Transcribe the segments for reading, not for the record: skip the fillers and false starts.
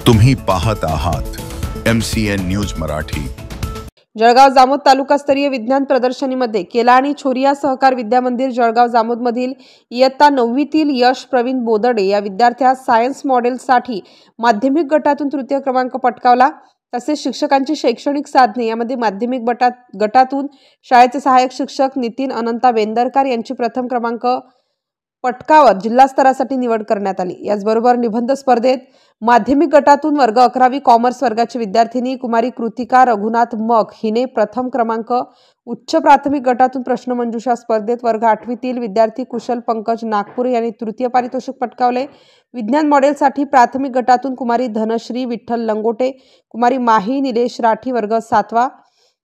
तुम्ही पाहत आहात MCN न्यूज मराठी। जळगाव जामोद तालुकास्तरीय विज्ञान प्रदर्शनीमध्ये केलानी छोरिया सहकार विद्या मंदिर जळगाव जामोद मधील इयत्ता 9वीतील यश प्रवीण बोदडे या विद्यार्थ्यास सायन्स मॉडेलसाठी माध्यमिक गटातून तृतीय क्रमांक पटकावला। तसेच शिक्षकांची शैक्षणिक साधने यामध्ये माध्यमिक गटातून शाळेचे सहाय्यक शिक्षक नितीन अनंता बेंदरकर यांची प्रथम क्रमांक पटकावत जिल्हा स्तरासाठी निवड करण्यात आली। याचबरोबर निबंध स्पर्धेत माध्यमिक गटातून वर्ग 11वी कॉमर्स वर्गाची विद्यार्थिनी कुमारी कृतिका रघुनाथ मग हिने प्रथम क्रमांक, उच्च प्राथमिक गटातून प्रश्नमंजुषा स्पर्धेत वर्ग 8वीतील विद्यार्थी कुशल पंकज नागपूर यांनी तृतीय पारितोषिक पटकावले। विज्ञान मॉडेलसाठी प्राथमिक गटातून कुमारी धनश्री विठ्ठल लंगोटे, कुमारी माही निलेश राठी वर्ग 7वा,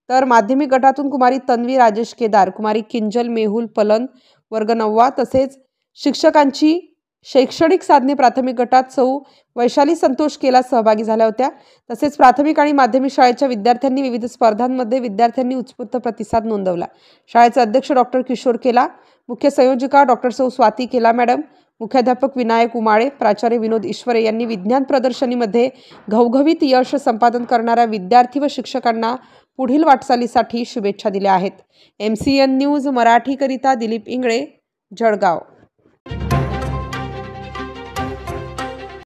तर माध्यमिक गटातून कुमारी तन्वी राजेश केदार, कुमारी किंजल मेहुल पलन वर्ग 9वा। तसेच शिक्षकांची शैक्षणिक साधने प्राथमिक गटात सौ वैशाली संतोष केला सहभागी झाल्या होत्या। तसेच प्राथमिक आणि माध्यमिक शाळेच्या विद्यार्थ्यांनी विविध स्पर्धांमध्ये विद्यार्थ्यांनी उत्स्फूर्त प्रतिसाद नोंदवला। शाळेचे अध्यक्ष डॉक्टर किशोर केला, मुख्य संयोजिका डॉक्टर सौ स्वाती केला मॅडम, मुख्याध्यापक विनायक उमाळे, प्राचार्य विनोद ईश्वरे यांनी विज्ञान प्रदर्शनीमध्ये घवघवीत यश संपादन करणाऱ्या विद्यार्थी व शिक्षकांना पुढील वाटचालीसाठी शुभेच्छा दिल्या आहेत। MCN न्यूज मराठी करिता दिलीप इंगळे, जळगाव।